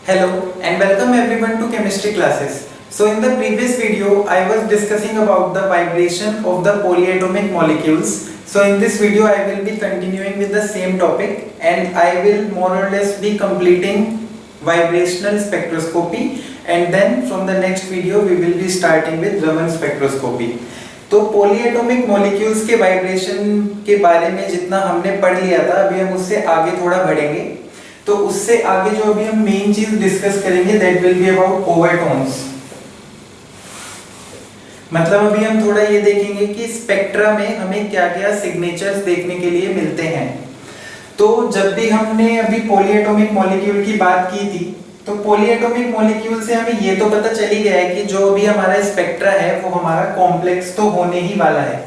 Hello and welcome everyone to chemistry classes. So in the previous video I was discussing about the vibration of the polyatomic molecules. So in this video I will be continuing with the same topic and I will more or less be completing vibrational spectroscopy, and then from the next video we will be starting with Raman spectroscopy. तो पोलीएटॉमिक molecules के vibration के बारे में जितना हमने पढ़ लिया था, अभी हम उससे आगे थोड़ा बढ़ेंगे. तो उससे आगे जो अभी हम मेन चीज डिस्कस करेंगे that will be about overtones. मतलब अभी हम थोड़ा ये देखेंगे कि स्पेक्ट्रा में हमें क्या-क्या सिग्नेचर्स देखने के लिए मिलते हैं. तो जब भी हमने अभी पॉलीएटॉमिक मॉलिक्यूल की बात की थी, तो पॉलीएटॉमिक मॉलिक्यूल से हमें ये तो पता चल ही गया है कि जो भी हमारा स्पेक्ट्रा है वो हमारा कॉम्प्लेक्स तो होने ही वाला है.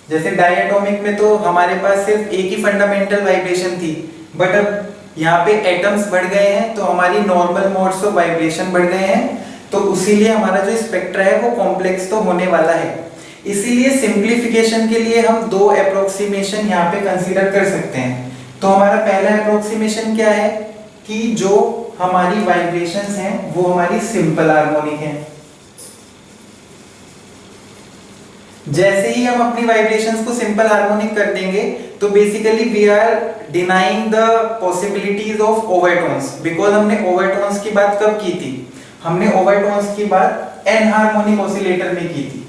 जैसे डायटोमिक में तो हमारे पास सिर्फ एक ही फंडामेंटल वाइब्रेशन थी, बट अब यहाँ पे एटम्स बढ़ गए हैं तो हमारी नॉर्मल मोड्स ऑफ वाइब्रेशन बढ़ गए हैं, तो उसीलिए हमारा जो स्पेक्ट्रा है वो कॉम्प्लेक्स तो होने वाला है. इसीलिए सिंप्लीफिकेशन के लिए हम दो अप्रोक्सीमेशन यहाँ पे कंसीडर कर सकते हैं. तो हमारा पहला अप्रोक्सीमेशन क्या है कि जो हमारी वाइब्रेशंस हैं वो हमारी सिंपल हार्मोनिक हैं. जैसे ही हम अपनी वाइब्रेशंस को सिंपल हार्मोनिक कर देंगे तो basically we are denying the possibilities of overtones, because हमने ओवरटोन्स की बात कब की थी? हमने ओवरटोन्स की बात एनहार्मोनिक ऑसिलेटर में की थी.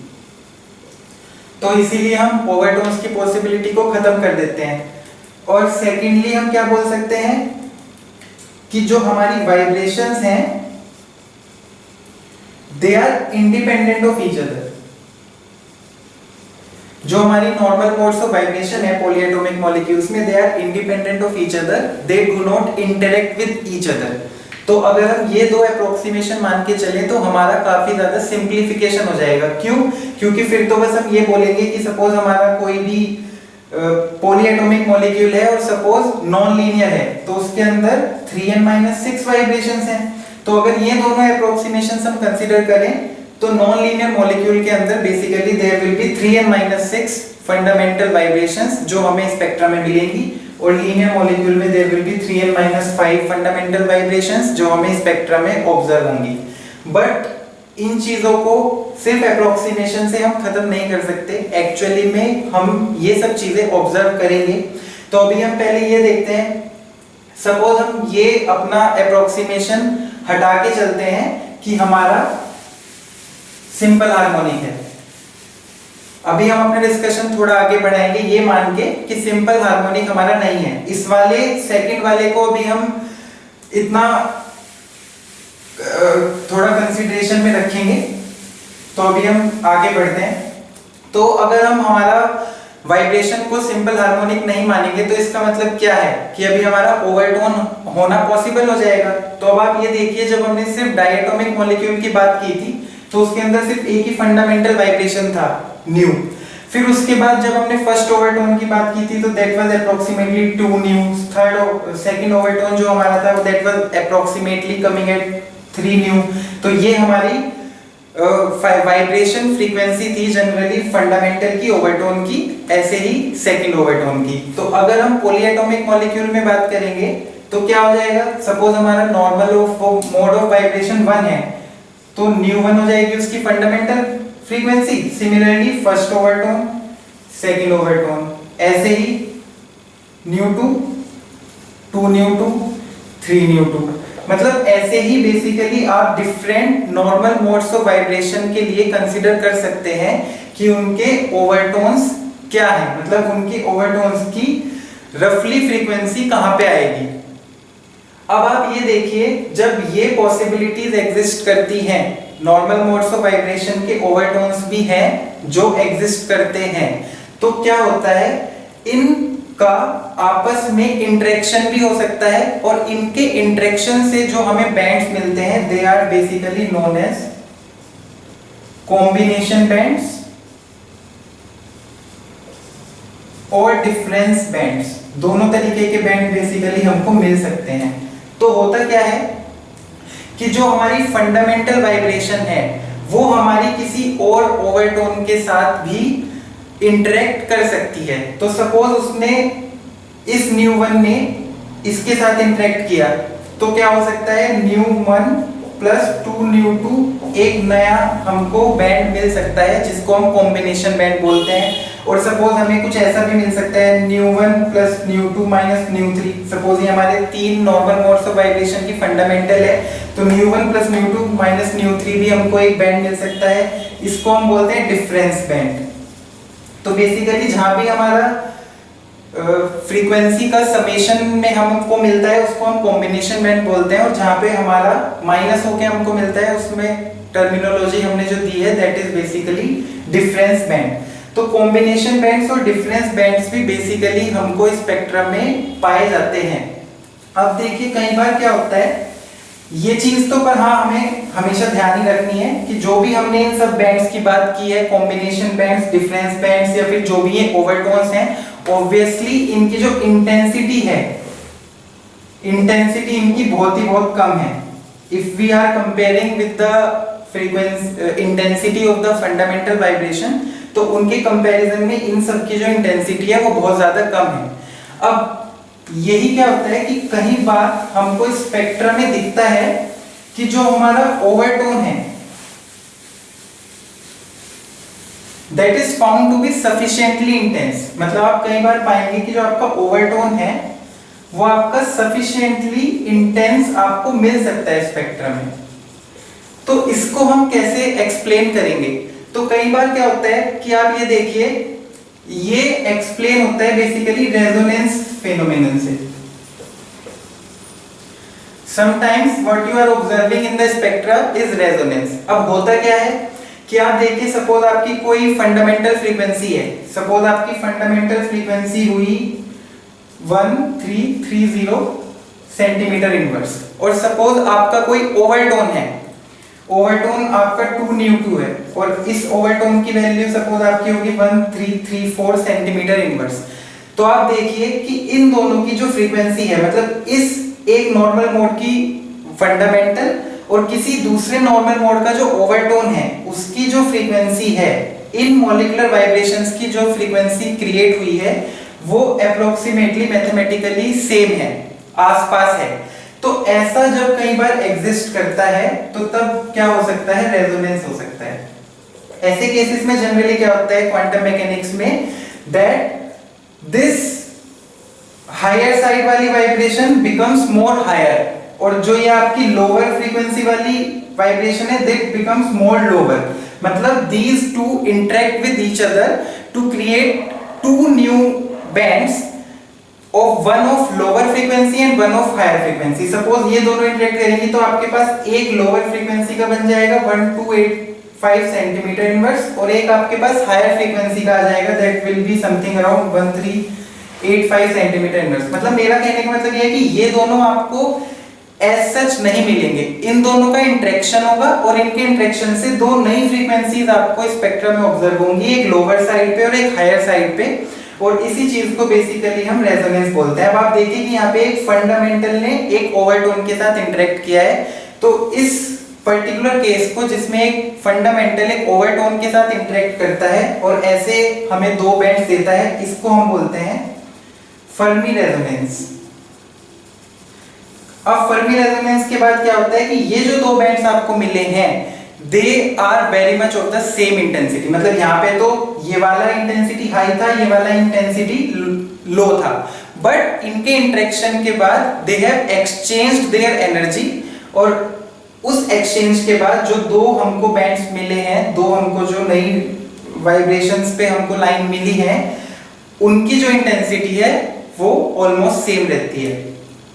तो इसीलिए हम ओवरटोन्स की पॉसिबिलिटी को खत्म कर देते हैं. और सेकेंडली हम क्या बोल सकते हैं कि जो हमारी वाइब्रेशंस हैं they are independent of each other. जो हमारी नॉर्मल मोड्स ऑफ वाइब्रेशन है पॉलीएटॉमिक मॉलिक्यूल्स में, they are independent of each other, they do not interact with each other. तो अगर हम ये दो अप्रोक्सीमेशन मान के चलें तो हमारा काफी ज्यादा सिंप्लीफिकेशन हो जाएगा. क्यों? क्योंकि फिर तो बस हम ये बोलेंगे कि सपोज हमारा कोई भी पॉलीएटॉमिक मॉलिक्यूल है और सपोज नॉन लीनियर है, तो उसके अंदर 3n-6 वाइब्रेशंस हैं. तो अगर ये दोनों अप्रोक्सीमेशंस हम कंसीडर करें तो नॉन लीनियर मॉलिक्यूल के अंदर basically there will be 3n-6 fundamental vibrations जो हमें स्पेक्ट्रा में मिलेंगी, और लीनियर मॉलिक्यूल में there will be 3n-5 fundamental vibrations जो हमें स्पेक्ट्रा में ऑब्जर्व होंगी. बट इन चीजों को सिर्फ अप्रोक्सीमेशन से हम खत्म नहीं कर सकते, एक्चुअली में हम ये सब चीजें ऑब्जर्व करेंगे. तो अभी हम पहले ये देखते हैं, सपोज हम ये अपना अप्रोक्सीमेशन हटा के चलते हैं कि हमारा सिंपल हार्मोनिक है. अभी हम अपने डिस्कशन थोड़ा आगे बढ़ाएंगे ये मान के कि सिंपल हार्मोनिक हमारा नहीं है. इस वाले सेकंड वाले को अभी हम इतना थोड़ा कंसीडरेशन में रखेंगे. तो अभी हम आगे बढ़ते हैं. तो अगर हम हमारा वाइब्रेशन को सिंपल हार्मोनिक नहीं मानेंगे तो इसका मतलब क्या है कि अभी हमारा ओवरटोन होना पॉसिबल हो जाएगा. तो अब आप ये देखिए, जब हमने सिर्फ डायटोमिक मॉलिक्यूल की बात की थी तो उसके अंदर सिर्फ एक ही फंडामेंटल वाइब्रेशन था न्यू. फिर उसके बाद जब हमने फर्स्ट ओवरटोन की बात की थी तो that was approximately 2 new. Second overtone जो हमारा था that was approximately coming at 3 new. तो ये हमारी वाइब्रेशन फ्रीक्वेंसी थी जनरली फंडामेंटल की, ओवरटोन की, ऐसे ही सेकंड ओवरटोन की. तो अगर हम पॉलीएटॉमिक मॉलिक्यूल में बात करेंगे तो क्या हो जाएगा? सपोज हमारा नॉर्मल मोड ऑफ वाइब्रेशन 1 है तो न्यू 1 हो जाएगी उसकी fundamental frequency. Similarly first overtone, second overtone, ऐसे ही न्यू 2, 2 न्यू 2, 3 न्यू 2. मतलब ऐसे ही बेसिकली आप different normal modes of vibration के लिए कंसीडर कर सकते हैं कि उनके ओवरटोन्स क्या है, मतलब उनके ओवरटोन्स की रफली फ्रीक्वेंसी कहां पे आएगी. अब आप ये देखिए, जब ये पॉसिबिलिटीज एग्जिस्ट करती हैं, नॉर्मल मोड्स ऑफ वाइब्रेशन के ओवरटोन्स भी हैं जो एग्जिस्ट करते हैं, तो क्या होता है इनका आपस में इंटरेक्शन भी हो सकता है, और इनके इंटरेक्शन से जो हमें बैंड्स मिलते हैं they are basically known as combination bands और डिफरेंस बैंड्स. दोनों तरीके के बैंड बेसिकली हमको मिल सकते हैं. तो होता क्या है कि जो हमारी फंडामेंटल वाइब्रेशन है वो हमारी किसी और ओवरटोन के साथ भी इंटरेक्ट कर सकती है. तो सपोज उसने इस न्यू 1 ने इसके साथ इंटरेक्ट किया तो क्या हो सकता है, ν1 प्लस 2ν2 एक नया हमको बैंड मिल सकता है जिसको हम कॉम्बिनेशन बैंड बोलते हैं। और सपोज हमें कुछ ऐसा भी मिल सकता है ν1 प्लस ν2 माइनस ν3। सपोज ये हमारे 3 नॉर्मल मोड्स ऑफ वाइब्रेशन की फंडामेंटल है, तो ν1 प्लस ν2 माइनस ν3 भी हमको एक बैंड मिल सकता है, इसको हम बोलते हैं डिफरेंस बैंड। तो बेसिकली जहां भी हमारा फ्रीक्वेंसी का समेशन में हमको मिलता है उसको हम कॉम्बिनेशन बैंड बोलते हैं, और जहां पे हमारा माइनस होके हमको मिलता है उसमें टर्मिनोलॉजी हमने जो दी है that is basically difference band. तो कॉम्बिनेशन बैंड्स और डिफरेंस बैंड्स भी बेसिकली हमको स्पेक्ट्रम में पाए जाते हैं। अब देखिए कई बार क्या होता है, ये चीज तो पर हाँ हमें हमेशा ध्यान ही रखनी है कि जो भी हमने इन सब बैंड्स की बात की है, कॉम्बिनेशन बैंड्स, डिफरेंस बैंड्स या फिर जो भी ये ओवरटोन्स हैं, ऑब्वियसली इनकी जो इंटेंसिटी है, इंटेंसिटी इनकी बहुत कम है। If we are comparing with the frequency intensity of the fundamental vibration, तो उनके कंपैरिजन में इन सब की जो इंटेंसिटी है वो बहुत ज्यादा कम है। अब यही क्या होता है कि कई बार हमको स्पेक्ट्रम में दिखता है कि जो हमारा ओवरटोन है that is found to be sufficiently intense. मतलब आप कई बार पाएंगे कि जो आपका ओवरटोन है वो आपका सफिशिएंटली इंटेंस आपको मिल सकता है स्पेक्ट्रम में। तो इसको हम कैसे एक्सप्लेन करेंगे? तो कई बार क्या होता है कि आप ये देखिए, ये एक्सप्लेन होता है बेसिकली रेजोनेंस फेनोमेनन से। Sometimes what you are observing in the spectra is resonance. अब होता क्या है कि आप देखिए, सपोज आपकी कोई फंडामेंटल फ्रीक्वेंसी है, सपोज आपकी फंडामेंटल फ्रीक्वेंसी हुई 1330 सेंटीमीटर इनवर्स, और सपोज आपका कोई ओवरटोन है, ओवरटोन आपका 2ν2 है, और इस ओवरटोन की वैल्यू सपोज आपकी होगी 1334 सेंटीमीटर इनवर्स। तो आप देखिए कि इन दोनों की जो फ्रीक्वेंसी है, मतलब इस एक नॉर्मल मोड की फंडामेंटल और किसी दूसरे नॉर्मल मोड का जो ओवरटोन है उसकी जो फ्रीक्वेंसी है, इन मॉलिक्यूलर वाइब्रेशंस की जो फ्रीक्वेंसी क्रिएट हुई है वो अप्रोक्सीमेटली मैथमेटिकली सेम है, आसपास है। तो ऐसा जब कई बार एग्जिस्ट करता है तो तब क्या हो सकता है, रेजोनेंस हो सकता है। ऐसे केसेस में जनरली क्या होता है क्वांटम मैकेनिक्स में, दैट दिस हायर साइड वाली वाइब्रेशन बिकम्स मोर हायर, और जो ये आपकी लोअर फ्रीक्वेंसी वाली वाइब्रेशन है दैट बिकम्स मोर लोअर। मतलब these two interact with each other to create two new bands of one of lower frequency and one of higher frequency। Suppose ये दोनों interact करेंगी तो आपके पास एक लोअर फ्रीक्वेंसी का बन जाएगा 1285 सेंटीमीटर इनवर्स, और एक आपके पास हायर फ्रीक्वेंसी का आ जाएगा that will be something around 1385 centimetre inverse. मतलब मेरा कहने का मतलब ये है कि ये दोनों आपको एज सच नहीं मिलेंगे, इन दोनों का इंटरेक्शन होगा और इनके इंटरेक्शन से दो नई फ्रीक्वेंसीज आपको स्पेक्ट्रम में ऑब्जर्व होंगी, एक लोअर साइड पे और एक हायर साइड पे, और इसी चीज को बेसिकली हम रेजोनेंस बोलते हैं। अब आप देखिए कि यहाँ पे एक फंडामेंटल ने एक ओवरटोन के साथ इंटरेक्ट किया है, तो इस पर्टिकुलर केस को जिसमें एक फंडामेंटल एक ओवरटोन के साथ इंटरेक्ट करता है और ऐसे हमें दो बैंड्स देता है, इसको हम बोलते हैं फर्मी रेजोनेंस। अब फर्मी रेजोनेंस के बाद क्या होता है कि ये जो दो बैंड्स आपको मिले हैं they are very much of the same intensity. मतलब यहाँ पे तो ये वाला इंटेंसिटी हाई था, ये वाला इंटेंसिटी लो था, बट इनके इंटरेक्शन के बाद they have exchanged their energy, और उस एक्सचेंज के बाद जो दो हमको बैंड्स मिले हैं, दो हमको जो नई वाइब्रेशंस पे हमको लाइन मिली है, उनकी जो इंटेंसिटी है वो ऑलमोस्ट सेम रहती है।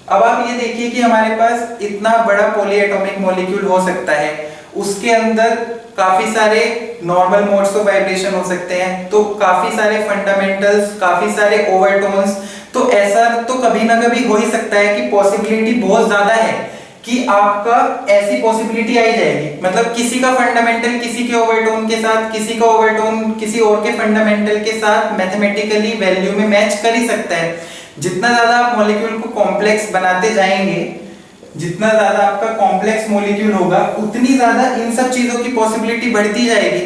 अब आप ये देखिए कि हमारे पास इतना बड़ा पॉलीएटॉमिक मॉलिक्यूल हो सकता है, उसके अंदर काफी सारे नॉर्मल मोड्स ऑफ वाइब्रेशन हो सकते हैं, तो काफी सारे फंडामेंटल्स, काफी सारे ओवरटोन्स, तो ऐसा तो कभी ना कभी हो ही सकता है कि पॉसिबिलिटी बहुत ज्यादा है कि आपका ऐसी पॉसिबिलिटी आई जाएगी। मतलब किसी का फंडामेंटल किसी के ओवरटोन के साथ, किसी का ओवरटोन किसी और के फंडामेंटल के साथ मैथमेटिकली वैल्यू में मैच कर ही सकता है। जितना ज्यादा आप मॉलिक्यूल को कॉम्प्लेक्स बनाते जाएंगे, जितना ज्यादा आपका कॉम्प्लेक्स मॉलिक्यूल होगा, उतनी ज्यादा इन सब चीजों की पॉसिबिलिटी बढ़ती जाएगी।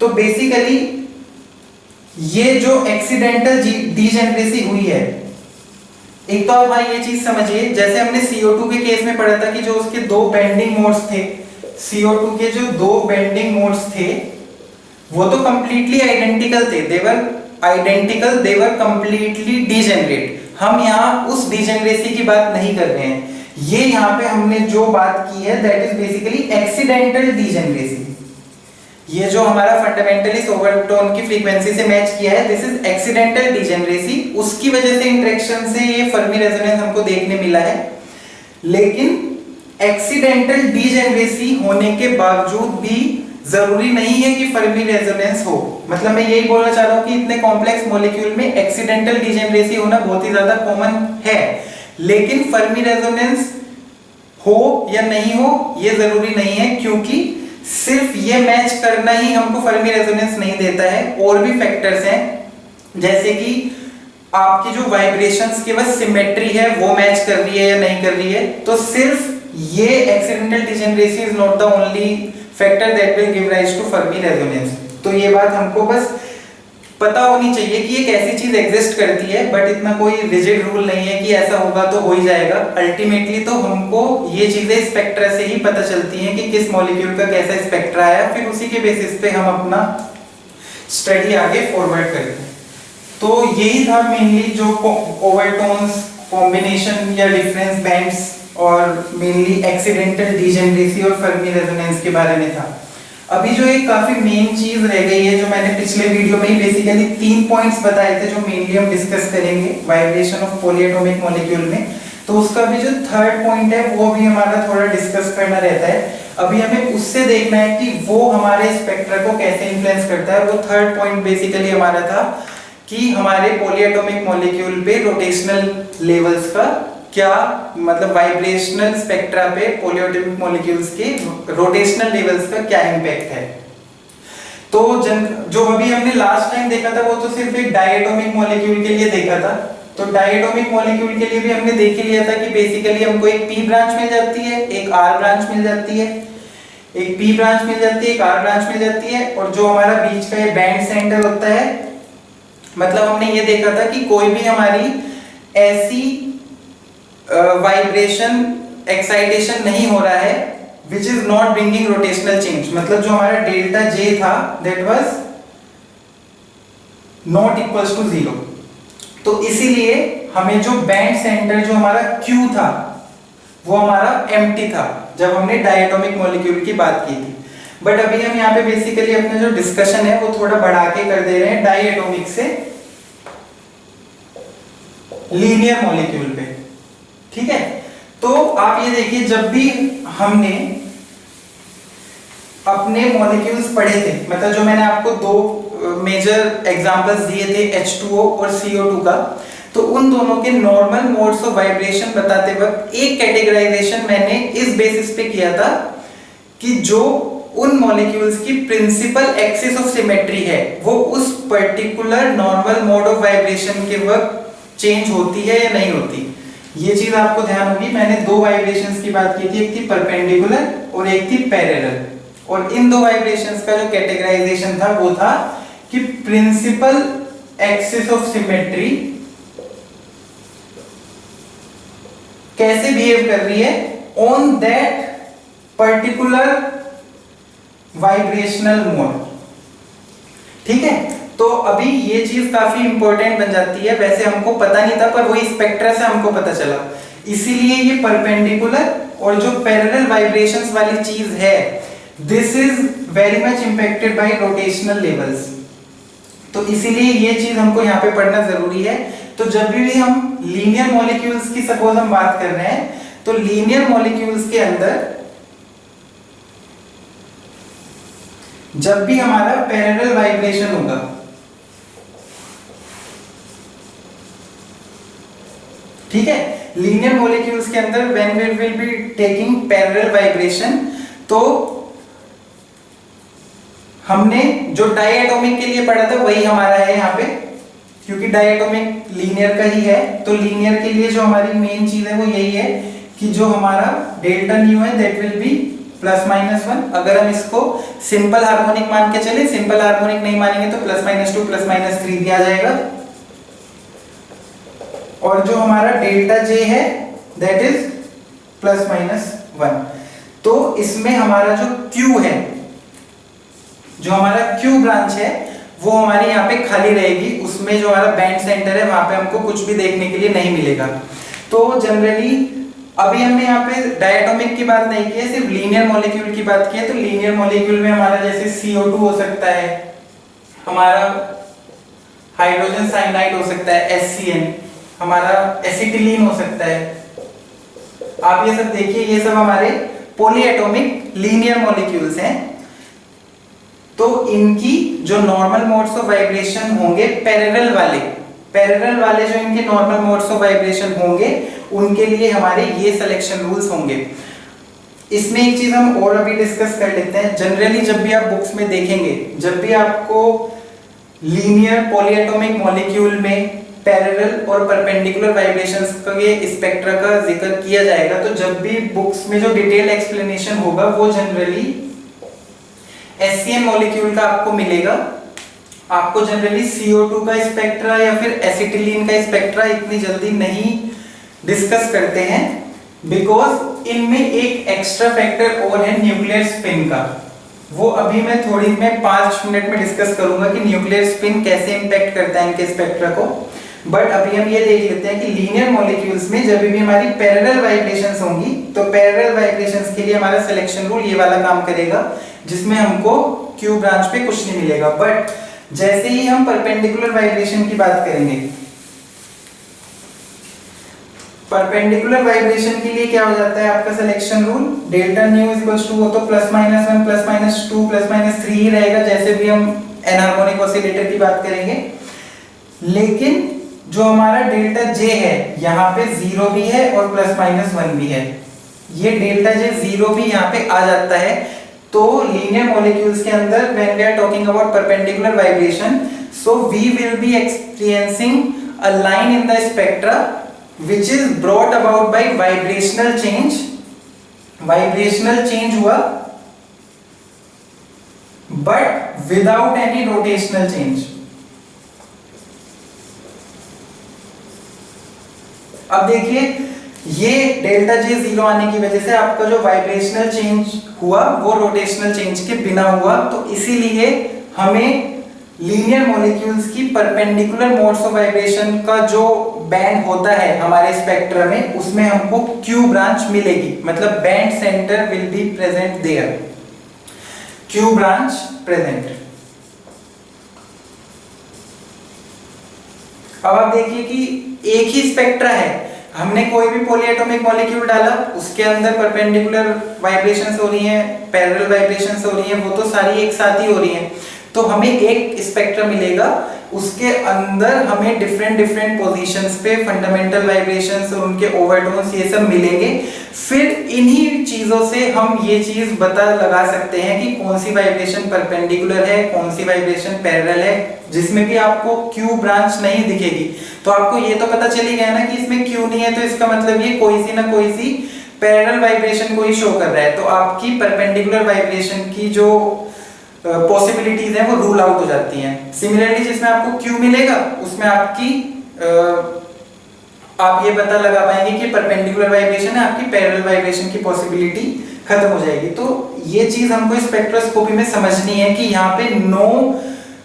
तो बेसिकली ये जो एक्सीडेंटल डीजेनरेसी हुई है एक तो आप भाई ये चीज समझिए, जैसे हमने CO2 के केस में पढ़ा था कि जो उसके दो बेंडिंग मोड्स थे, CO2 के जो दो बेंडिंग मोड्स थे वो तो कंप्लीटली आइडेंटिकल थे, देवर कंप्लीटली डिजेनरेट। हम यहाँ उस डिजेनरेसी की बात नहीं कर रहे हैं, ये यहाँ पे हमने जो बात की है that is basically accidental degeneracy. ये जो हमारा फंडामेंटलिस्ट ओवरटोन की फ्रीक्वेंसी से मैच किया है, दिस इज एक्सीडेंटल डिजेनरेसी। उसकी वजह से इंटरेक्शन से ये फर्मी रेजोनेंस हमको देखने मिला है। लेकिन एक्सीडेंटल डिजेनरेसी होने के बावजूद भी जरूरी नहीं है कि फर्मी रेजोनेंस हो। मतलब मैं यही बोलना चाह रहा हूं कि इतने कॉम्प्लेक्स मॉलिक्यूल में एक्सीडेंटल डिजेनरेसी होना बहुत ही ज्यादा कॉमन है, लेकिन फर्मी रेजोनेंस हो या नहीं हो ये जरूरी नहीं है, क्योंकि सिर्फ ये मैच करना ही हमको फर्मी रेजोनेंस नहीं देता है। और भी फैक्टर्स हैं, जैसे कि आपकी जो वाइब्रेशंस की बस सिमेट्री है वो मैच कर रही है या नहीं कर रही है। तो सिर्फ ये accidental degeneracy is not the only factor that will give rise to Fermi resonance. तो ये बात हमको बस पता होनी चाहिए कि एक ऐसी चीज एग्जिस्ट करती है, बट इतना कोई रिजिड रूल नहीं है कि ऐसा होगा तो हो ही जाएगा। अल्टीमेटली तो हमको ये चीजें स्पेक्ट्रा से ही पता चलती हैं कि किस मॉलिक्यूल का कैसा स्पेक्ट्रा है, फिर उसी के बेसिस पे हम अपना स्टडी आगे फॉरवर्ड करते हैं। तो यही था मेनली जो ओवरटोन्स, कॉम्बिनेशन या डिफरेंस बैंड्स और मेनली एक्सीडेंटल डिजेनरेसी और फर्मी रेजोनेंस के बारे में था। अभी जो एक काफी मेन चीज रह गई है, जो मैंने पिछले वीडियो में ही बेसिकली 3 पॉइंट्स बताए थे जो मेनली हम डिस्कस करेंगे वाइब्रेशन ऑफ पॉलीएटॉमिक मॉलिक्यूल में, तो उसका भी जो थर्ड पॉइंट है वो भी हमारा थोड़ा डिस्कस करना रहता है। अभी हमें उससे देखना है कि वो हमारे स्पेक्ट्रा को कैसे इन्फ्लुएंस करता है। वो थर्ड पॉइंट बेसिकली हमारा था कि हमारे पॉलीएटॉमिक मॉलिक्यूल पे रोटेशनल लेवल्स का क्या मतलब, वाइब्रेशनल स्पेक्ट्रा पे पॉलीएटॉमिक मॉलिक्यूल्स के रोटेशनल लेवल्स का क्या इंपैक्ट है। तो जो अभी हमने लास्ट टाइम देखा था वो तो सिर्फ एक डायटोमिक मॉलिक्यूल के लिए देखा था। तो डायटोमिक मॉलिक्यूल के लिए भी हमने देख ही लिया था कि बेसिकली हमको एक P ब्रांच मिल जाती है, एक R ब्रांच मिल जाती है, एक P ब्रांच मिल जाती है, एक R ब्रांच मिल जाती है, और जो हमारा बीच का ये बैंड सेंटर होता है, मतलब हमने ये देखा था कि कोई भी हमारी ऐसी वाइब्रेशन एक्साइटेशन नहीं हो रहा है which is not bringing rotational change. मतलब जो हमारा डेल्टा J था that was not equals to 0। तो इसीलिए हमें जो बैंड सेंटर जो हमारा Q था वो हमारा एम्प्टी था जब हमने डायटोमिक मॉलिक्यूल की बात की थी। बट अभी हम यहाँ पे बेसिकली अपना जो डिस्कशन है वो थोड़ा बढ़ा के कर दे रहे हैं डायटोमिक से लीनियर मॉलिक्यूल पे। ठीक है, तो आप ये देखिए, जब भी हमने अपने मॉलिक्यूल्स पढ़े थे, मतलब जो मैंने आपको दो मेजर एग्जांपल्स दिए थे H2O और CO2 का, तो उन दोनों के नॉर्मल मोड्स ऑफ वाइब्रेशन बताते वक्त एक कैटेगराइजेशन मैंने इस बेसिस पे किया था कि जो उन मॉलिक्यूल्स की प्रिंसिपल एक्सिस ऑफ सिमेट्री है वो उस particular normal mode of vibration के वक्त चेंज होती है या नहीं होती। ये चीज आपको ध्यान होगी। मैंने दो वाइब्रेशंस की बात की थी, एक थी परपेंडिकुलर और एक थी पैरेलल, और इन दो वाइब्रेशंस का जो कैटेगराइजेशन था वो था कि प्रिंसिपल एक्सिस ऑफ सिमेट्री कैसे बिहेव कर रही है on that particular vibrational mode. ठीक है, तो अभी ये चीज काफी इंपॉर्टेंट बन जाती है। वैसे हमको पता नहीं था पर वही स्पेक्ट्रा से हमको पता चला, इसीलिए ये परपेंडिकुलर और जो पैरेलल वाइब्रेशंस वाली चीज है this is very much impacted by rotational levels. तो इसीलिए ये चीज हमको यहाँ पे पढ़ना जरूरी है। तो जब भी हम लीनियर मॉलिक्यूल्स की सपोज हम बात कर रहे हैं, तो लीनियर मॉलिक्यूल्स के अंदर जब भी हमारा पैरेलल वाइब्रेशन होगा, ठीक है, लीनियर मॉलिक्यूल्स के अंदर when we will be taking parallel vibration, तो हमने जो डायटोमिक के लिए पढ़ा था वही हमारा है यहाँ पे, क्योंकि डायटोमिक लीनियर का ही है। तो लीनियर के लिए जो हमारी मेन चीज है वो यही है कि जो हमारा डेल्टा न्यू है दैट विल बी +-1। अगर हम इसको सिंपल हार्मोनिक मान के चले, सिंपल हार्मोनिक नहीं मानेंगे तो +-2 +-3 भी आ जाएगा। और जो हमारा डेल्टा जे है दैट इज ±1। तो इसमें हमारा जो क्यू है, जो हमारा क्यू ब्रांच है वो हमारी यहाँ पे खाली रहेगी, उसमें जो हमारा बैंड सेंटर है वहां पे हमको कुछ भी देखने के लिए नहीं मिलेगा। तो जनरली अभी हमने यहाँ पे डायटोमिक की बात नहीं की है, सिर्फ लीनियर मॉलिक्यूल की बात की है। तो लीनियर मॉलिक्यूल में हमारा जैसे CO2 हो सकता है, हमारा हाइड्रोजन साइनाइड हो सकता है HCN, हमारा एसिटिलीन हो सकता है। आप ये सब देखिए, ये सब हमारे पॉलीएटॉमिक लीनियर मॉलिक्यूल्स हैं। तो इनकी जो नॉर्मल मोड्स ऑफ वाइब्रेशन होंगे पैरेलल वाले जो इनके नॉर्मल मोड्स ऑफ वाइब्रेशन होंगे उनके लिए हमारे ये सिलेक्शन रूल्स होंगे। इसमें एक चीज हम और अभी डिस्कस कर लेते हैं। जनरली जब भी आप बुक्स में देखेंगे, जब भी आपको लीनियर पॉलीएटॉमिक मॉलिक्यूल में पैरेलल और परपेंडिकुलर वाइब्रेशंस के स्पेक्ट्रा का जिक्र किया जाएगा, तो जब भी बुक्स में जो डिटेल एक्सप्लेनेशन होगा वो जनरली HCN मॉलिक्यूल का आपको मिलेगा। आपको जनरली CO2 का स्पेक्ट्रा या फिर एसिटिलीन का स्पेक्ट्रा इतनी जल्दी नहीं डिस्कस करते हैं, बिकॉज इनमें एक एक्स्ट्रा फैक्टर और है न्यूक्लियर स्पिन का। वो अभी मैं 5 मिनट में डिस्कस करूंगा कि न्यूक्लियर स्पिन कैसे इंपैक्ट करता है इनके स्पेक्ट्रा को। बट अभी हम ये देख लेते हैं कि लीनियर मॉलिक्यूल्स में जब भी हमारी पैरेलल वाइब्रेशंस होंगी, तो पैरेलल वाइब्रेशंस के लिए हमारा सिलेक्शन रूल ये वाला काम करेगा, जिसमें हमको क्यू ब्रांच पे कुछ नहीं मिलेगा। बट जैसे ही हम परपेंडिकुलर वाइब्रेशन की बात करेंगे, परपेंडिकुलर वाइब्रेशन के लिए क्या हो जाता है आपका selection rule, delta nu equals to वो तो +-1 +-2 +-3 ही रहेगा, जैसे भी हम एनहार्मोनिक ऑसिलेटर की बात करेंगे। लेकिन जो हमारा डेल्टा जे है यहाँ पे 0 भी है और +-1 भी है। ये डेल्टा जे 0 भी यहाँ पे आ जाता है। तो लीनियर मॉलिक्यूल्स के अंदर when we are talking about perpendicular vibration, so we will be experiencing a line in the spectra which is brought about by vibrational change हुआ but without any rotational change। अब देखिए, ये delta J 0 आने की वजह से आपका जो वाइब्रेशनल चेंज हुआ वो रोटेशनल चेंज के बिना हुआ। तो इसीलिए हमें लीनियर मॉलिक्यूल्स की परपेंडिकुलर मोड्स ऑफ वाइब्रेशन का जो बैंड होता है हमारे स्पेक्ट्रा में, उसमें हमको क्यू ब्रांच मिलेगी, मतलब band centre will be present there, Q branch present. अब आप देखिए कि एक ही स्पेक्ट्रा है, हमने कोई भी पॉलीएटॉमिक मॉलिक्यूल डाला, उसके अंदर परपेंडिकुलर वाइब्रेशंस हो रही हैं, पैरेलल वाइब्रेशंस हो रही हैं, वो तो सारी एक साथ ही हो रही हैं। तो हमें एक स्पेक्ट्रा मिलेगा, उसके अंदर हमें डिफरेंट पोजीशंस पे फंडामेंटल वाइब्रेशंस और उनके ओवरटोन्स ये सब मिलेंगे। फिर इन्हीं चीजों से हम ये चीज पता लगा सकते हैं कि कौन सी वाइब्रेशन परपेंडिकुलर है, कौन सी वाइब्रेशन पैरेलल है। जिसमें भी आपको क्यू ब्रांच नहीं दिखेगी तो आपको ये तो पता चली गया ना कि इसमें क्यू नहीं है, तो इसका मतलब ये कोई सी ना कोई सी पैरेलल वाइब्रेशन को ही शो कर रहा है। तो आपकी परपेंडिकुलर वाइब्रेशन की जो पॉसिबिलिटीज हैं वो रूल आउट हो जाती हैं। सिमिलरली जिसमें आपको क्यू मिलेगा उसमें आपकी आप ये पता लगा पाएंगे कि परपेंडिकुलर वाइब्रेशन है, आपकी पैरेलल वाइब्रेशन की पॉसिबिलिटी खत्म हो जाएगी। तो ये चीज हमको स्पेक्ट्रोस्कोपी में समझनी है कि यहाँ पे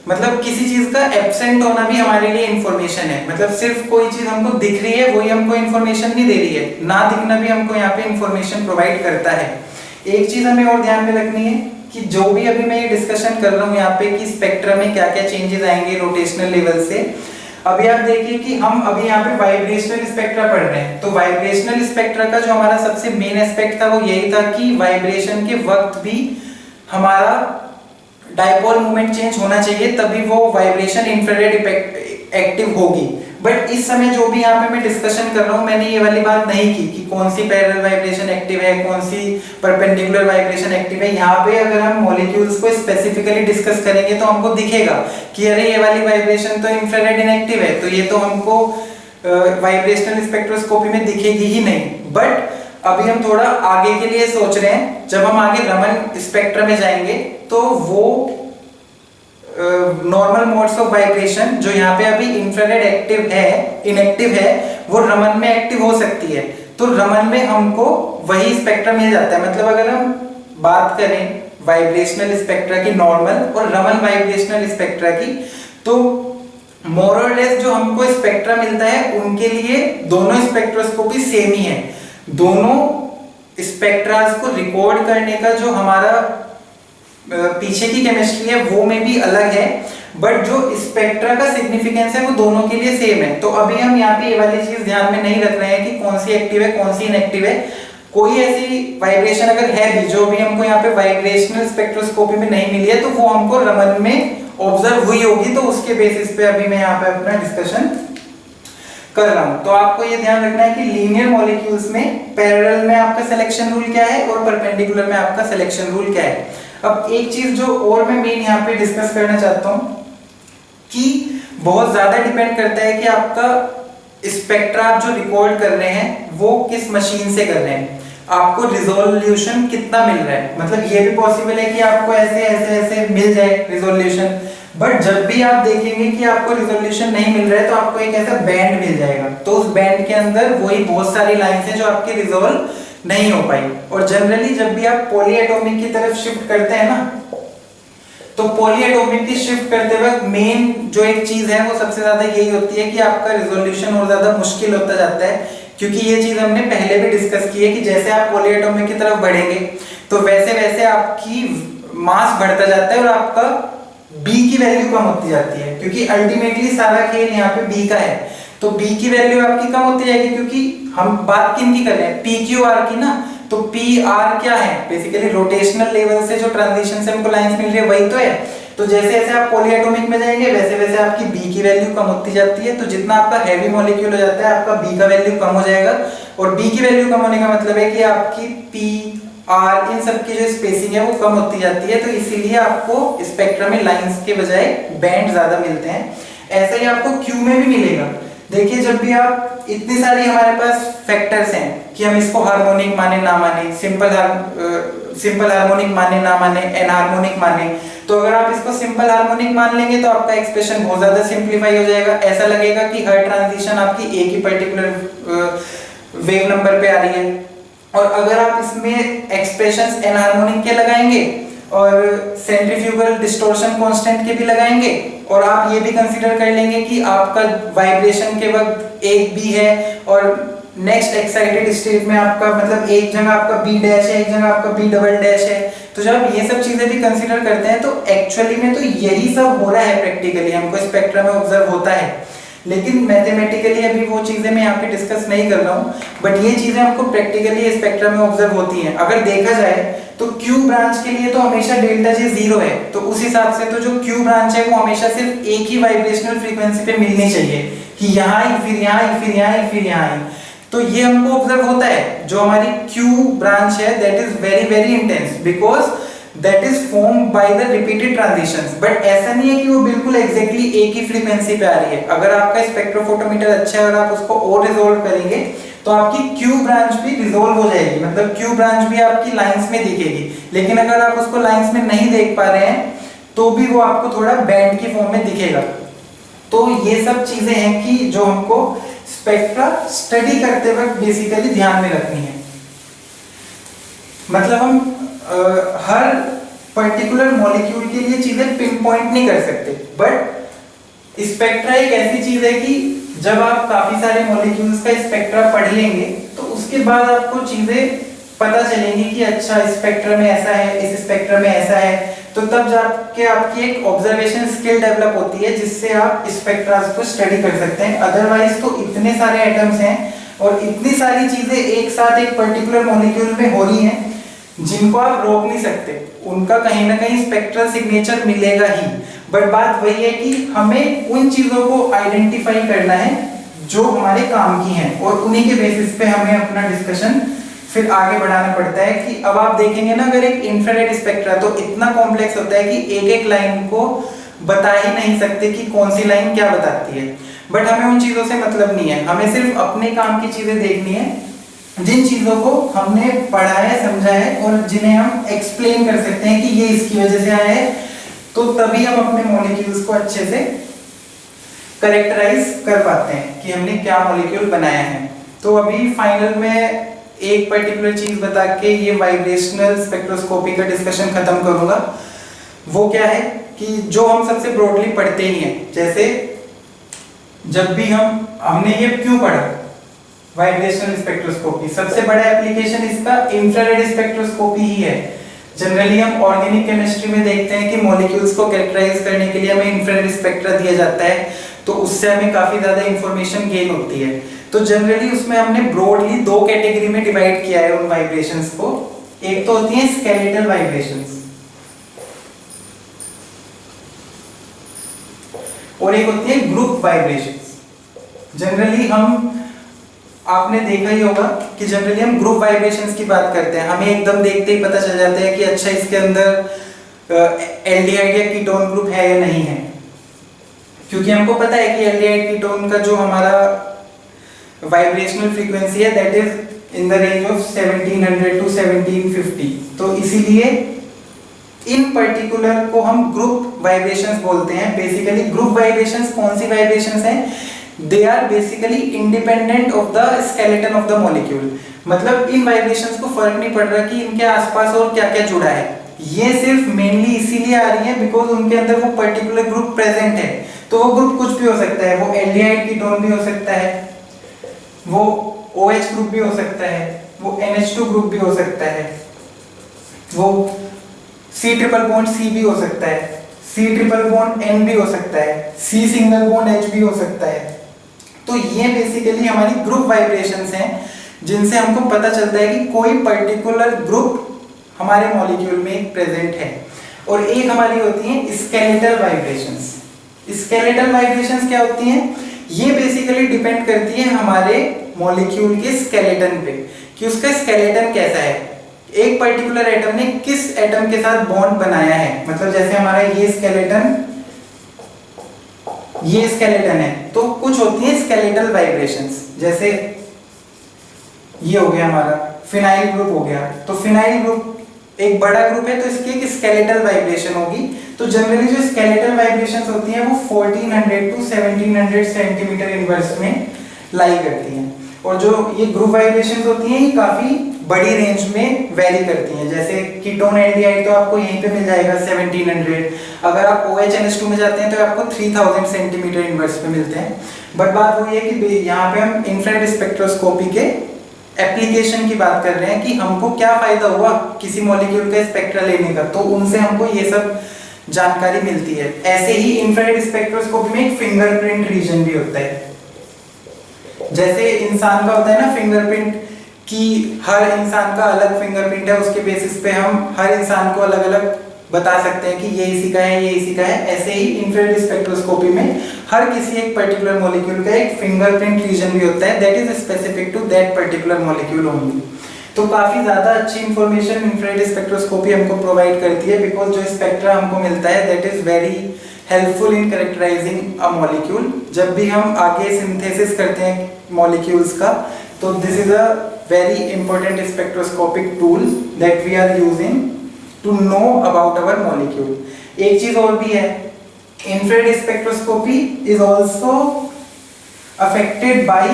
मतलब किसी चीज का एब्सेंट होना भी हमारे लिए इंफॉर्मेशन है। मतलब सिर्फ कोई चीज हमको दिख रही है वही हमको इंफॉर्मेशन नहीं दे रही है, ना दिखना भी हमको यहाँ पे इंफॉर्मेशन प्रोवाइड करता है। एक चीज हमें और ध्यान में रखनी है कि जो भी अभी मैं ये डिस्कशन कर रहा हूँ यहाँ पे कि स्पेक्ट्रम में क्या क्या चेंजेस आएंगे रोटेशनल लेवल से, अभी आप देखिए कि हम अभी यहाँ पे वाइब्रेशनल स्पेक्ट्रा पढ़ रहे हैं। तो वाइब्रेशनल स्पेक्ट्रा का जो हमारा सबसे मेन एस्पेक्ट था वो यही था कि वाइब्रेशन के वक्त भी हमारा डाइपोल मोमेंट चेंज होना चाहिए, तभी वो वाइब्रेशन इंफ्रारेड एक्टिव होगी। बट इस समय जो भी यहाँ पे मैं डिस्कशन कर रहा हूँ, मैंने ये वाली बात नहीं की कि कौन सी पैरेलल वाइब्रेशन एक्टिव है, कौन सी परपेंडिकुलर वाइब्रेशन एक्टिव है। यहाँ पे अगर हम मॉलिक्यूल्स को स्पेसिफिकली डिस्कस करेंगे तो हमको दिखेगा कि अरे ये वाली वाइब्रेशन तो इंफ्रारेड इनएक्टिव है, तो ये तो हमको वाइब्रेशनल स्पेक्ट्रोस्कोपी में दिखेगी ही नहीं। बट अभी हम थोड़ा आगे के लिए सोच रहे हैं, जब हम आगे रमन स्पेक्ट्रम में जाएंगे तो वो नॉर्मल मोड्स ऑफ वाइब्रेशन जो यहाँ पे अभी इंफ्रारेड एक्टिव है, इनएक्टिव है, वो रमन में एक्टिव हो सकती है। तो रमन में हमको वही स्पेक्ट्रा मिल जाता है। मतलब अगर हम बात करें वाइब्रेशनल स्पेक्ट्रा की नॉर्मल और रमन वाइब्रेशनल स्पेक्ट्रा की, तो मोर और लेस जो हमको स्पेक्ट्रा मिलता है उनके लिए दोनों स्पेक्ट्रोस्कोपी सेम ही है। दोनों स्पेक्ट्रास को रिकॉर्ड करने का जो हमारा पीछे की केमिस्ट्री है वो में भी अलग है, बट जो स्पेक्ट्रा का सिग्निफिकेंस है वो दोनों के लिए सेम है। तो अभी हम यहाँ पे ये वाली चीज ध्यान में नहीं रख रहे हैं कि कौन सी एक्टिव है कौन सी इनएक्टिव है। कोई ऐसी वाइब्रेशन अगर है भी जो भी हमको यहाँ पे वाइब्रेशनल स्पेक्ट्रोस्कोपी में नहीं मिली है तो वो हमको रमन में ऑब्जर्व हुई होगी। तो उसके बेसिस पे अभी मैं यहाँ पे अपना डिस्कशन कर रहा हूँ। तो आपको ये ध्यान रखना है कि लीनियर मॉलिक्यूल्स में पैरेलल में आपका सिलेक्शन रूल क्या है और परपेंडिकुलर में आपका सिलेक्शन रूल क्या है। अब एक चीज जो और मैं मेन यहाँ पे डिस्कस करना चाहता हूँ कि बहुत ज्यादा डिपेंड करता है कि आपका स्पेक्ट्रा आप जो रिकॉर्ड कर रहे हैं वो किस मशीन से कर रहे हैं, आपको रिजोल्यूशन कितना मिल रहा है। मतलब ये भी पॉसिबल है कि आपको ऐसे ऐसे ऐसे मिल जाए रिजोल्यूशन, बट जब भी आप देखेंगे कि आपको रिजोल्यूशन नहीं मिल रहा है तो आपको एक ऐसा बैंड मिल जाएगा। तो उस बैंड के अंदर वही बहुत सारी लाइंस हैं जो आपकी रिजोल्व नहीं हो पाई। और जनरली जब भी आप पॉलीएटॉमिक की तरफ शिफ्ट करते हैं ना, तो पॉलीएटॉमिक की शिफ्ट करते वक्त मेन जो एक चीज है वो सबसे ज्यादा यही होती है कि आपका रिजोल्यूशन और ज्यादा मुश्किल होता जाता है। क्योंकि ये चीज हमने पहले भी डिस्कस की है कि जैसे आप पॉलीएटॉमिक की तरफ बढ़ेंगे तो वैसे वैसे आपकी मास बढ़ता जाता है और आपका बी की वैल्यू कम होती जाती है। क्योंकि अल्टीमेटली सारा खेल यहाँ पे बी का है, तो बी की वैल्यू आपकी कम होती जाएगी। क्योंकि हम बात किन की कर रहे हैं, पी क्यू आर की ना। तो पी आर क्या है, बेसिकली रोटेशनल लेवल से जो ट्रांजिशन से हमको लाइंस मिल रही है वही तो है। तो जैसे जैसे आप पॉलीएटॉमिक में जाएंगे वैसे वैसे आपकी बी की वैल्यू कम होती जाती है। तो जितना आपका हैवी मॉलिक्यूल हो जाता है आपका बी का वैल्यू कम हो जाएगा। और बी की वैल्यू कम होने का मतलब है कि आपकी पी आर इन सब की जो स्पेसिंग है वो कम होती जाती है। तो इसीलिए आपको स्पेक्ट्रम में लाइंस के बजाय बैंड ज्यादा मिलते हैं। ऐसा ही आपको क्यू में भी मिलेगा। देखिए जब भी आप इतनी सारी हमारे पास फैक्टर्स हैं कि हम इसको हार्मोनिक माने ना माने, सिंपल हार्मोनिक माने ना माने, एनहार्मोनिक माने, तो अगर आप इसको सिंपल हार्मोनिक मान लेंगे तो आपका एक्सप्रेशन बहुत ज्यादा सिंप्लीफाई हो जाएगा। ऐसा लगेगा कि हर ट्रांजिशन आपकी एक ही पर्टिकुलर वेव नंबर पे आ रही है। और अगर आप इसमें एक्सप्रेशंस एनहार्मोनिक के लगाएंगे और सेंट्रीफ्यूगल डिस्टॉर्शन कांस्टेंट के भी लगाएंगे और आप ये भी कंसीडर कर लेंगे कि आपका वाइब्रेशन के वक्त एक बी है और नेक्स्ट एक्साइटेड स्टेट में आपका मतलब एक जगह आपका बी डैश है एक जगह आपका बी डबल डैश है। तो जब ये सब चीजें भी कंसीडर करते हैं तो एक्चुअली में तो यही सब हो रहा है प्रैक्टिकली, हमको स्पेक्ट्रम में ऑब्जर्व होता है। लेकिन मैथमेटिकली अभी वो चीजें मैं यहाँ पे डिस्कस नहीं कर रहा हूँ, बट ये चीजें हमको प्रैक्टिकली स्पेक्ट्रम में ऑब्जर्व होती हैं। अगर देखा जाए तो क्यू ब्रांच के लिए तो हमेशा डेल्टा जे 0 है, तो उस हिसाब से तो जो क्यू ब्रांच है वो हमेशा सिर्फ एक ही वाइब्रेशनल फ्रीक्वेंसी पे मिलनी चाहिए कि यहाँ ही फिर यहाँ ही फिर यहाँ ही फिर यहाँ ही। तो ये हमको ऑब्जर्व होता है। जो हमारी क्यू ब्रांच है that is very very intense because that is formed by the repeated transitions। But ऐसा नहीं है कि वो बिल्कुल एग्जैक्टली एक ही फ्रीक्वेंसी पे आ रही है। अगर आपका स्पेक्ट्रोफोटोमीटर अच्छा है और आप उसको और रिजोल्व करेंगे तो आपकी क्यू ब्रांच भी रिजोल्व हो जाएगी, मतलब क्यू ब्रांच भी आपकी लाइंस में दिखेगी। लेकिन अगर आप उसको लाइंस में नहीं देख पा रहे हैं तो भी वो आपको थोड़ा बैंड की फॉर्म में दिखेगा। तो ये सब चीजें हैं कि जो हमको स्पेक्ट्रा स्टडी करते वक्त बेसिकली ध्यान में रखनी है। मतलब हम हर पर्टिकुलर मॉलिक्यूल के लिए चीजें पिन पॉइंट नहीं कर सकते, बट स्पेक्ट्रा एक ऐसी चीज है कि जब आप काफी सारे मॉलिक्यूल्स का स्पेक्ट्रा पढ़ लेंगे तो उसके बाद आपको चीजें पता चलेंगी कि अच्छा स्पेक्ट्रम में ऐसा है, इस स्पेक्ट्रम में ऐसा है। तो तब जाके आपकी एक ऑब्जर्वेशन स्किल डेवलप होती है जिससे आप स्पेक्ट्रा को स्टडी कर सकते हैं। अदरवाइज तो इतने सारे एटम्स हैं और इतनी सारी चीजें एक साथ एक पर्टिकुलर मॉलिक्यूल में हो रही हैं जिनको आप रोक नहीं सकते, उनका कहीं ना कहीं स्पेक्ट्रल सिग्नेचर मिलेगा ही। बट बात वही है कि हमें उन चीजों को आइडेंटिफाई करना है जो हमारे काम की हैं और उन्हीं के बेसिस पे हमें अपना डिस्कशन फिर आगे बढ़ाना पड़ता है। कि अब आप देखेंगे ना अगर एक इंफ्रारेड स्पेक्ट्रा तो इतना कॉम्प्लेक्स होता है कि एक एक लाइन को बता ही नहीं सकते कि कौन सी लाइन क्या बताती है। बट हमें उन चीजों से मतलब नहीं है, हमें सिर्फ अपने काम की चीजें देखनी है जिन चीजों को हमने पढ़ा है समझा है और जिन्हें हम एक्सप्लेन कर सकते हैं कि ये इसकी वजह से आया है। तो तभी हम अपने मॉलिक्यूल्स को अच्छे से करेक्टराइज कर पाते हैं कि हमने क्या मॉलिक्यूल बनाया है। तो अभी फाइनल में एक पर्टिकुलर चीज बता के ये वाइब्रेशनल स्पेक्ट्रोस्कोपी का डिस्कशन खत्म करूंगा। वो क्या है कि जो हम सबसे ब्रॉडली पढ़ते ही हैं, जैसे जब भी हमने ये क्यों पढ़ा वाइब्रेशनल स्पेक्ट्रोस्कोपी, सबसे बड़ा एप्लीकेशन इसका इंफ्रारेड स्पेक्ट्रोस्कोपी ही है। जनरली हम ऑर्गेनिक केमिस्ट्री में देखते हैं कि मॉलिक्यूल्स को कैरेक्टराइज करने के लिए हमें इंफ्रारेड स्पेक्ट्रा दिया जाता है, तो उससे हमें काफी ज्यादा इंफॉर्मेशन गेन होती है। तो जनरली उसमें हमने ब्रॉडली दो कैटेगरी में डिवाइड किया है उन वाइब्रेशंस को। एक तो होती है स्केलेटल वाइब्रेशंस और एक होती है ग्रुप वाइब्रेशंस। जनरली आपने देखा ही होगा कि जनरली हम ग्रुप वाइब्रेशंस की बात करते हैं, हमें एकदम देखते ही पता चल जाता है कि अच्छा इसके अंदर एल्डिहाइड या कीटोन ग्रुप है या नहीं है, क्योंकि हमको पता है कि एल्डिहाइड कीटोन का जो हमारा वाइब्रेशनल फ्रीक्वेंसी है that is in the range of 1700 to 1750। तो इसीलिए इन पर्टिकुलर को हम ग्रुप वाइब्रेशंस बोलते हैं। बेसिकली ग्रुप वाइब्रेशंस कौन सी वाइब्रेशंस हैं? They are basically independent of the skeleton of the molecule. मतलब इन वाइब्रेशंस को फर्क नहीं पड़ रहा कि इनके आसपास और क्या क्या जुड़ा है, ये सिर्फ मेनली इसीलिए आ रही है बिकॉज उनके अंदर वो पर्टिकुलर ग्रुप प्रेजेंट है। तो वो ग्रुप कुछ भी हो सकता है, वो एल्डिहाइड कीटोन भी हो सकता है, वो OH ग्रुप भी हो सकता है, वो NH2 ग्रुप भी हो सकता है, वो C ट्रिपल बॉन्ड C भी हो सकता है, C ट्रिपल बॉन्ड N भी हो सकता है, C सिंगल बॉन्ड H भी हो सकता है। तो ये बेसिकली हमारी ग्रुप वाइब्रेशंस हैं जिनसे हमको पता चलता है कि कोई पर्टिकुलर ग्रुप हमारे मॉलिक्यूल में प्रेजेंट है। और एक हमारी होती है स्केलेटल वाइब्रेशंस। स्केलेटल वाइब्रेशंस क्या होती हैं? ये बेसिकली डिपेंड करती है हमारे मॉलिक्यूल के स्केलेटन पे कि उसका स्केलेटन कैसा है, एक पर्टिकुलर एटम ने किस एटम के साथ बॉन्ड बनाया है। मतलब जैसे हमारा ये स्केलेटन है, तो कुछ होती है स्केलेटल वाइब्रेशंस। जैसे ये हो गया हमारा फिनाइल ग्रुप हो गया, तो फिनाइल ग्रुप एक बड़ा ग्रुप है तो इसकी एक स्केलेटल वाइब्रेशन होगी। तो जनरली जो स्केलेटल वाइब्रेशंस होती हैं वो 1400 टू 1700 सेंटीमीटर इनवर्स में लाई करती हैं। और जो ये ग्रुप वाइब्रेशंस होती हैं ये काफी बड़ी रेंज में वेरी करती हैं। जैसे कीटोन एल्डिहाइड तो आपको यहीं पे मिल जाएगा 1700, अगर आप OH NH2 में जाते हैं तो आपको 3000 सेंटीमीटर इनवर्स पे मिलते हैं। बट बात वही है कि यहाँ पे हम इंफ्रारेड स्पेक्ट्रोस्कोपी के एप्लीकेशन की बात कर रहे हैं कि हमको क्या फायदा हुआ किसी मॉलिक्यूल का स्पेक्ट्रा लेने का, तो उनसे हमको ये सब जानकारी मिलती है। ऐसे ही इंफ्रारेड स्पेक्ट्रोस्कोपी में एक फिंगरप्रिंट रीजन भी होता है। जैसे इंसान का होता है ना फिंगरप्रिंट, कि हर इंसान का अलग फिंगरप्रिंट है, उसके बेसिस पे हम हर इंसान को अलग अलग बता सकते हैं कि ये इसी का है, ये इसी का है। ऐसे ही इंफ्रारेड स्पेक्ट्रोस्कोपी में हर किसी एक पर्टिकुलर मॉलिक्यूल का एक फिंगरप्रिंट रीजन भी होता है that is specific to that particular molecule only. तो काफी ज्यादा अच्छी इंफॉर्मेशन इंफ्रारेड स्पेक्ट्रोस्कोपी हमको प्रोवाइड करती है बिकॉज जो स्पेक्ट्रा हमको मिलता है that is very helpful in characterising a molecule. जब भी हम आगे सिंथेसिस करते हैं मॉलिक्यूल्स का, तो this is a very important spectroscopic tool that we are using to know about our molecule. एक चीज और भी है, infrared spectroscopy is also affected by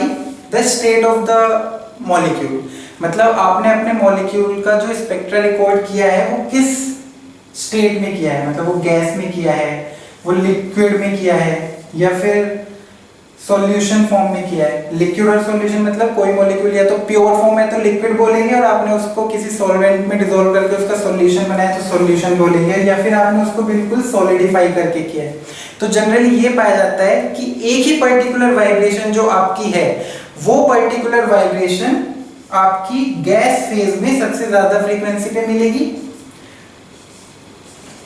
the state of the molecule. मतलब आपने अपने मॉलिक्यूल का जो स्पेक्ट्रा रिकॉर्ड किया है वो किस स्टेट में किया है, मतलब वो गैस में किया है, वो लिक्विड में किया है, या फिर सॉल्यूशन फॉर्म में किया है। लिक्विड और सॉल्यूशन मतलब कोई मॉलिक्यूल या तो प्योर फॉर्म है तो लिक्विड बोलेंगे, और आपने उसको किसी सॉल्वेंट में डिसॉल्व करके उसका सॉल्यूशन बनाया तो सॉल्यूशन बोलेंगे, या फिर आपने उसको बिल्कुल सॉलिडिफाई करके किया है। तो जनरली ये पाया जाता है कि एक ही पर्टिकुलर वाइब्रेशन जो आपकी है वो पर्टिकुलर वाइब्रेशन आपकी गैस फेज में सबसे ज्यादा फ्रीक्वेंसी पे मिलेगी,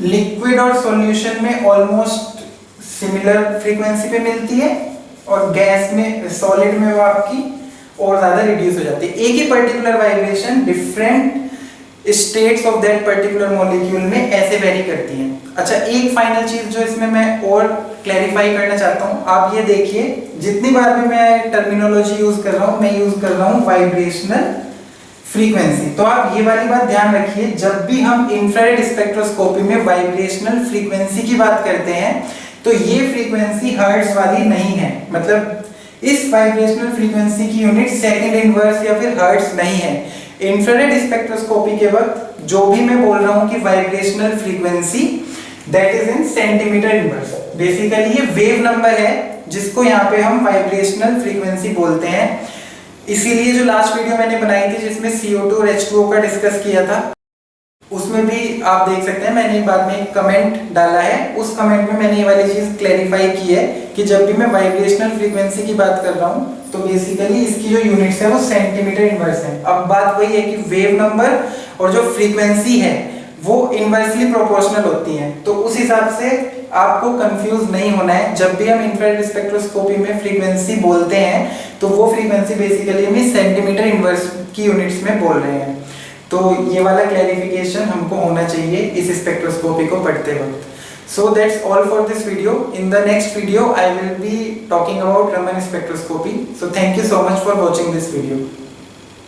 लिक्विड और सॉल्यूशन में ऑलमोस्ट सिमिलर फ्रीक्वेंसी पे मिलती है, और गैस में सॉलिड में वो आपकी और ज्यादा रिड्यूस हो जाती है। एक ही particular vibration different states of that particular molecule में ऐसे वेरी करती हैं। अच्छा, एक फाइनल चीज जो इसमें मैं और क्लैरिफाई करना चाहता हूँ, आप ये देखिए जितनी बार भी मैं टर्मिनोलॉजी यूज कर रहा हूँ मैं यूज कर रहा हूँ वाइब्रेशनल फ्रीक्वेंसी। तो आप ये वाली बात ध्यान रखिए, जब भी हम इंफ्रारेड स्पेक्ट्रोस्कोपी में वाइब्रेशनल फ्रीक्वेंसी की बात करते हैं तो ये फ्रीक्वेंसी हर्ट्ज वाली नहीं है, मतलब इस वाइब्रेशनल फ्रीक्वेंसी की यूनिट सेकंड इनवर्स या फिर हर्ट्ज नहीं है। इंफ्रारेड स्पेक्ट्रोस्कोपी के वक्त जो भी मैं बोल रहा हूँ कि vibrational frequency that is in centimetre inverse, basically ये वेव नंबर है जिसको यहाँ पे हम वाइब्रेशनल फ्रीक्वेंसी बोलते हैं। इसीलिए जो लास्ट वीडियो मैंने बनाई थी जिसमें CO2 और H2O का डिस्कस किया था, उसमें भी आप देख सकते हैं मैंने बाद में एक कमेंट डाला है, उस कमेंट में मैंने ये वाली चीज क्लैरिफाई की है कि जब भी मैं वाइब्रेशनल फ्रीक्वेंसी की बात कर रहा हूँ तो बेसिकली इसकी जो यूनिट्स है वो सेंटीमीटर इनवर्स है। अब बात वही है कि वेव नंबर और जो फ्रीक्वेंसी है वो इनवर्सली प्रोपोर्शनल होती हैं, तो उस हिसाब से आपको कंफ्यूज नहीं होना है। जब भी हम इंफ्रारेड स्पेक्ट्रोस्कोपी में फ्रीक्वेंसी बोलते हैं तो वो फ्रीक्वेंसी बेसिकली हम सेंटीमीटर इनवर्स की यूनिट्स में बोल रहे हैं। तो ये वाला क्लैरिफिकेशन हमको होना चाहिए इस स्पेक्ट्रोस्कोपी को पढ़ते वक्त। So that's all for this video. In the next video I will be talking about Raman spectroscopy. So thank you so much for watching this video.